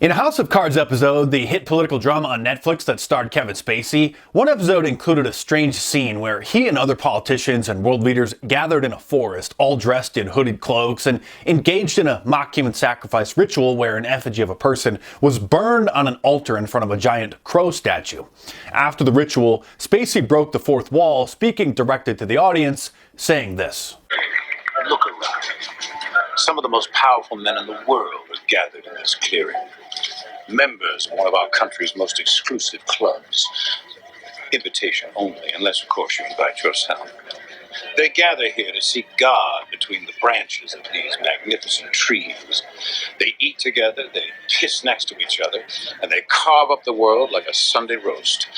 In a House of Cards episode, the hit political drama on Netflix that starred Kevin Spacey, one episode included a strange scene where he and other politicians and world leaders gathered in a forest, all dressed in hooded cloaks, and engaged in a mock human sacrifice ritual where an effigy of a person was burned on an altar in front of a giant crow statue. After the ritual, Spacey broke the fourth wall, speaking directly to the audience, saying this. Look around. Some of the most powerful men in the world are gathered in this clearing. Members of one of our country's most exclusive clubs. Invitation only, unless, of course, you invite yourself. They gather here to seek God between the branches of these magnificent trees. They eat together, they kiss next to each other, and they carve up the world like a Sunday roast.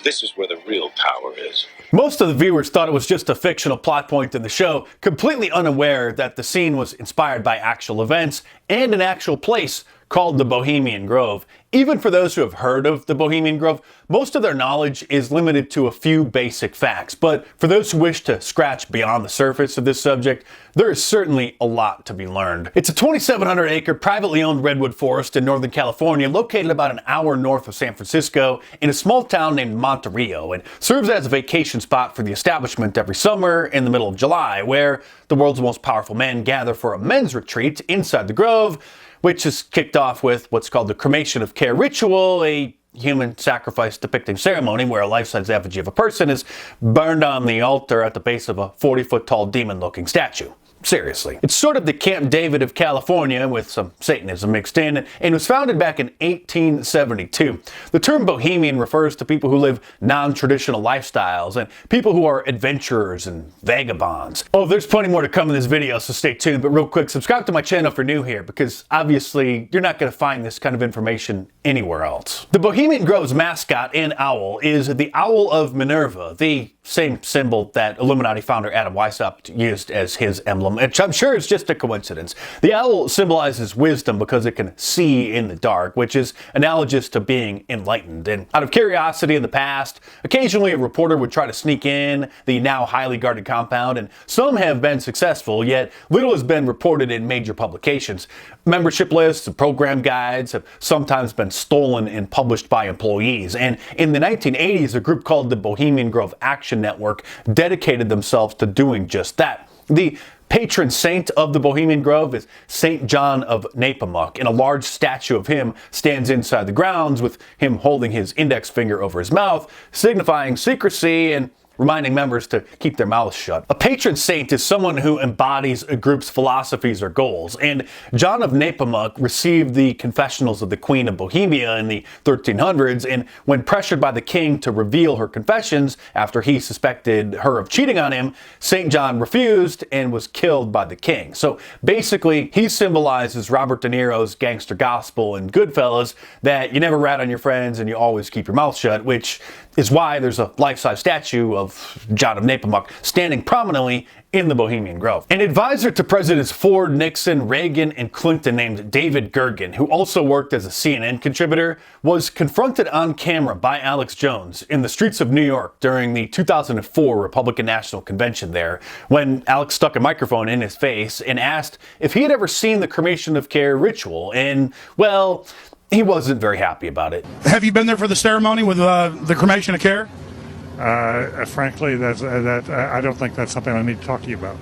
This is where the real power is. Most of the viewers thought it was just a fictional plot point in the show, completely unaware that the scene was inspired by actual events and an actual place called the Bohemian Grove. Even for those who have heard of the Bohemian Grove, most of their knowledge is limited to a few basic facts. But for those who wish to scratch beyond the surface of this subject, there is certainly a lot to be learned. It's a 2,700-acre privately owned redwood forest in Northern California, located about an hour north of San Francisco in a small town named Monterey, and serves as a vacation spot for the establishment every summer in the middle of July, where the world's most powerful men gather for a men's retreat inside the grove, which is kicked off with what's called the cremation of care ritual, a human sacrifice depicting ceremony where a life-size effigy of a person is burned on the altar at the base of a 40-foot-tall demon-looking statue. Seriously. It's sort of the Camp David of California with some Satanism mixed in, and was founded back in 1872. The term Bohemian refers to people who live non-traditional lifestyles and people who are adventurers and vagabonds. Oh, there's plenty more to come in this video, so stay tuned. But real quick, subscribe to my channel if you're new here, because obviously you're not going to find this kind of information anywhere else. The Bohemian Grove's mascot and owl is the Owl of Minerva, the same symbol that Illuminati founder Adam Weishaupt used as his emblem, which I'm sure is just a coincidence. The owl symbolizes wisdom because it can see in the dark, which is analogous to being enlightened. And out of curiosity in the past, occasionally a reporter would try to sneak in the now highly guarded compound, and some have been successful, yet little has been reported in major publications. Membership lists and program guides have sometimes been stolen and published by employees. And in the 1980s, a group called the Bohemian Grove Action Network dedicated themselves to doing just that. The patron saint of the Bohemian Grove is St. John of Nepomuk, and a large statue of him stands inside the grounds with him holding his index finger over his mouth, signifying secrecy and reminding members to keep their mouths shut. A patron saint is someone who embodies a group's philosophies or goals, and John of Nepomuk received the confessionals of the Queen of Bohemia in the 1300s, and when pressured by the king to reveal her confessions after he suspected her of cheating on him, St. John refused and was killed by the king. So basically, he symbolizes Robert De Niro's gangster gospel in Goodfellas, that you never rat on your friends and you always keep your mouth shut, which is why there's a life-size statue of John of Nepomuk standing prominently in the Bohemian Grove. An advisor to Presidents Ford, Nixon, Reagan, and Clinton named David Gergen, who also worked as a CNN contributor, was confronted on camera by Alex Jones in the streets of New York during the 2004 Republican National Convention there, when Alex stuck a microphone in his face and asked if he had ever seen the cremation of care ritual, and, well, he wasn't very happy about it. Have you been there for the ceremony with the cremation of care? Frankly, I don't think that's something I need to talk to you about.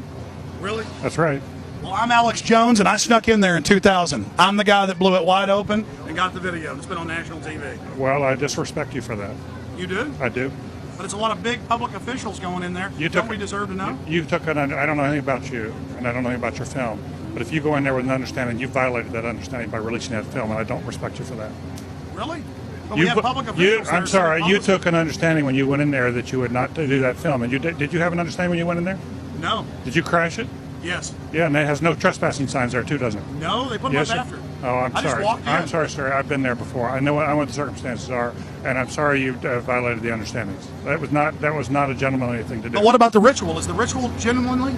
Really? That's right. Well, I'm Alex Jones, and I snuck in there in 2000. I'm the guy that blew it wide open and got the video. It's been on national TV. Well, I disrespect you for that. You do? I do. But it's a lot of big public officials going in there. You Don't we deserve to know? You took an. I don't know anything about you, and I don't know anything about your film. But if you go in there with an understanding, you violated that understanding by releasing that film, and I don't respect you for that. Really? But we have public officials. I'm sorry. You took an understanding when you went in there that you would not do that film, and you did you have an understanding when you went in there? No. Did you crash it? Yes. Yeah, and it has no trespassing signs there too, doesn't it? No, they put them up after. Oh, I'm sorry. Just walked in. I'm sorry, sir. I've been there before. I know what the circumstances are, and I'm sorry you violated the understandings. That was not a gentlemanly thing to do. But what about the ritual? Is the ritual genuinely?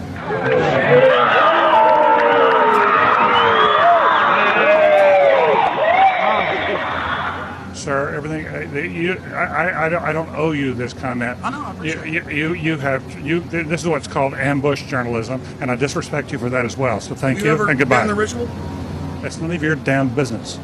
Sir, everything. I don't owe you this comment. I know. I appreciate it. This is what's called ambush journalism, and I disrespect you for that as well. So thank you ever and goodbye. been in the ritual? That's none of your damn business.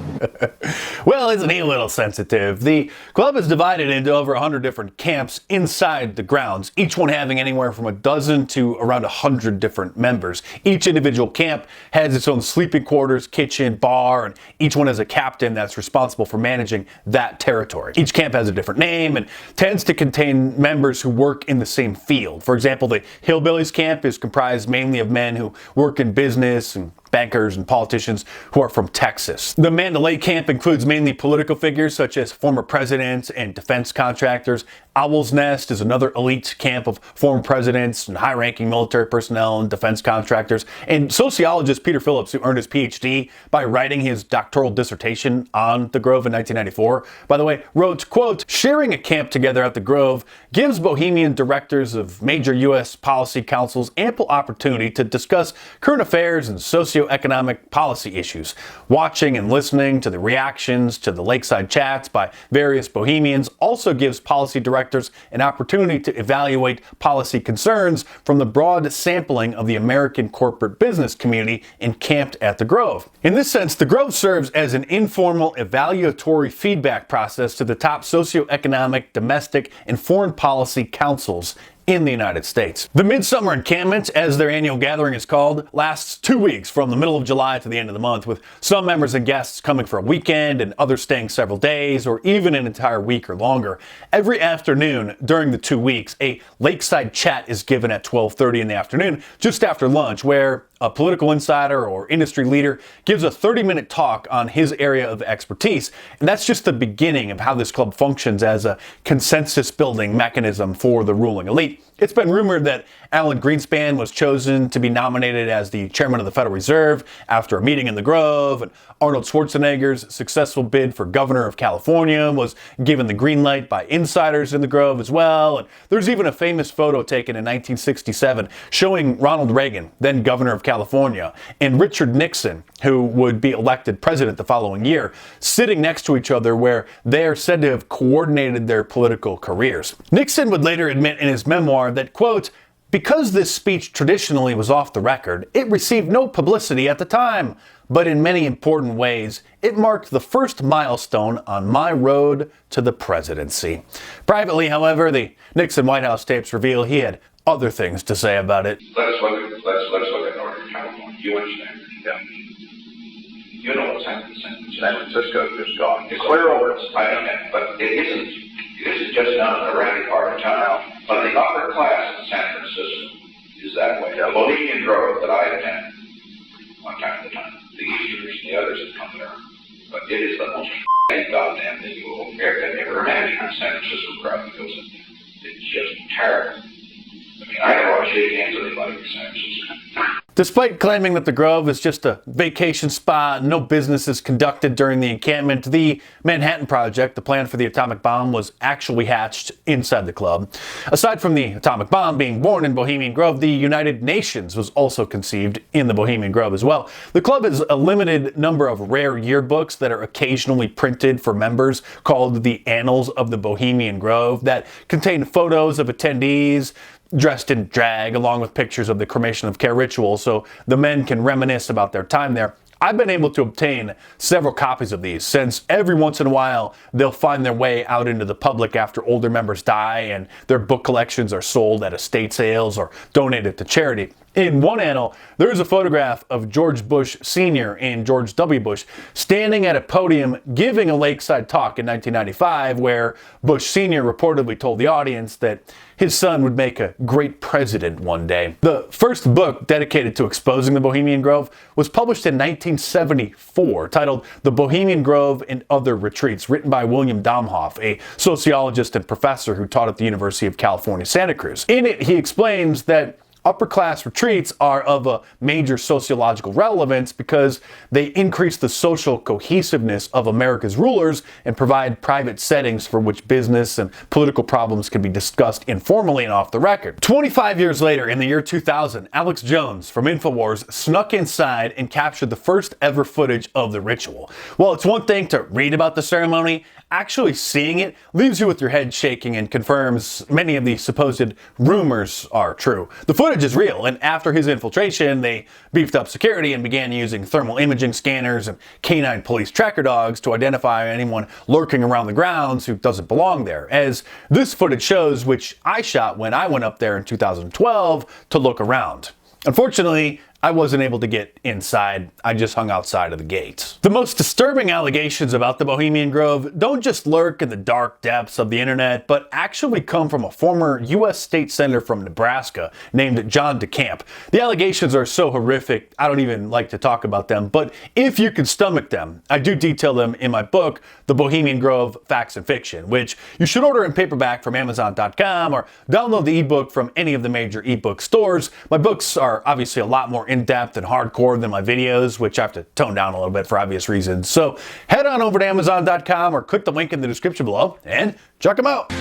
Well, isn't he a little sensitive? The club is divided into over 100 different camps inside the grounds, each one having anywhere from a dozen to around 100 different members. Each individual camp has its own sleeping quarters, kitchen, bar, and each one has a captain that's responsible for managing that territory. Each camp has a different name and tends to contain members who work in the same field. For example, the Hillbillies camp is comprised mainly of men who work in business and bankers and politicians who are from Texas. The Mandalay camp includes mainly political figures such as former presidents and defense contractors. Owl's Nest is another elite camp of former presidents and high-ranking military personnel and defense contractors. And sociologist Peter Phillips, who earned his PhD by writing his doctoral dissertation on the Grove in 1994, by the way, wrote, quote, "Sharing a camp together at the Grove gives Bohemian directors of major U.S. policy councils ample opportunity to discuss current affairs and socioeconomic policy issues. Watching and listening to the reactions to the lakeside chats by various Bohemians also gives policy directors an opportunity to evaluate policy concerns from the broad sampling of the American corporate business community encamped at the Grove." In this sense, the Grove serves as an informal evaluatory feedback process to the top socioeconomic, domestic, and foreign policy councils in the United States. The Midsummer Encampment, as their annual gathering is called, lasts 2 weeks from the middle of July to the end of the month, with some members and guests coming for a weekend and others staying several days or even an entire week or longer. Every afternoon during the 2 weeks, a lakeside chat is given at 12:30 in the afternoon, just after lunch, where a political insider or industry leader gives a 30-minute talk on his area of expertise. And that's just the beginning of how this club functions as a consensus-building mechanism for the ruling elite. It's been rumored that Alan Greenspan was chosen to be nominated as the chairman of the Federal Reserve after a meeting in the Grove, and Arnold Schwarzenegger's successful bid for governor of California was given the green light by insiders in the Grove as well. And there's even a famous photo taken in 1967 showing Ronald Reagan, then governor of California, and Richard Nixon, who would be elected president the following year, sitting next to each other where they are said to have coordinated their political careers. Nixon would later admit in his memoir that, quote, "Because this speech traditionally was off the record, it received no publicity at the time, but in many important ways, it marked the first milestone on my road to the presidency." Privately, however, the Nixon White House tapes reveal he had other things to say about it. Let's look at Northern California. You understand? Yeah. You know what's happening in San Francisco just gone. It's clear over. I know that, but it isn't just down in the rowdy part of town. But the upper class in San Francisco is that way. The Bohemian Grove that I attend, one time at a time, the Easterners and the others that come there. But it is the most goddamn thing you will ever imagine. The San Francisco crowd that goes in. It's just terrible. I mean, I don't want to shake hands with anybody in San Francisco. Despite claiming that the Grove is just a vacation spot, no business is conducted during the encampment, the Manhattan Project, the plan for the atomic bomb, was actually hatched inside the club. Aside from the atomic bomb being born in Bohemian Grove, the United Nations was also conceived in the Bohemian Grove as well. The club has a limited number of rare yearbooks that are occasionally printed for members called the Annals of the Bohemian Grove that contain photos of attendees dressed in drag, along with pictures of the cremation of care ritual, so the men can reminisce about their time there. I've been able to obtain several copies of these, since every once in a while they'll find their way out into the public after older members die and their book collections are sold at estate sales or donated to charity. In one annal, there is a photograph of George Bush Sr. and George W. Bush standing at a podium giving a lakeside talk in 1995, where Bush Sr. reportedly told the audience that his son would make a great president one day. The first book dedicated to exposing the Bohemian Grove was published in 1974, titled The Bohemian Grove and Other Retreats, written by William Domhoff, a sociologist and professor who taught at the University of California, Santa Cruz. In it, he explains that upper-class retreats are of a major sociological relevance because they increase the social cohesiveness of America's rulers and provide private settings for which business and political problems can be discussed informally and off the record. 25 years later, in the year 2000, Alex Jones from InfoWars snuck inside and captured the first ever footage of the ritual. While it's one thing to read about the ceremony, actually seeing it leaves you with your head shaking and confirms many of the supposed rumors are true. The footage footage is real, and after his infiltration, they beefed up security and began using thermal imaging scanners and canine police tracker dogs to identify anyone lurking around the grounds who doesn't belong there, as this footage shows, which I shot when I went up there in 2012 to look around. Unfortunately, I wasn't able to get inside. I just hung outside of the gates. The most disturbing allegations about the Bohemian Grove don't just lurk in the dark depths of the internet, but actually come from a former U.S. state senator from Nebraska named John DeCamp. The allegations are so horrific, I don't even like to talk about them, but if you can stomach them, I do detail them in my book, The Bohemian Grove, Facts and Fiction, which you should order in paperback from Amazon.com or download the ebook from any of the major ebook stores. My books are obviously a lot more in-depth and hardcore than my videos, which I have to tone down a little bit for obvious reasons. So head on over to Amazon.com or click the link in the description below and check them out.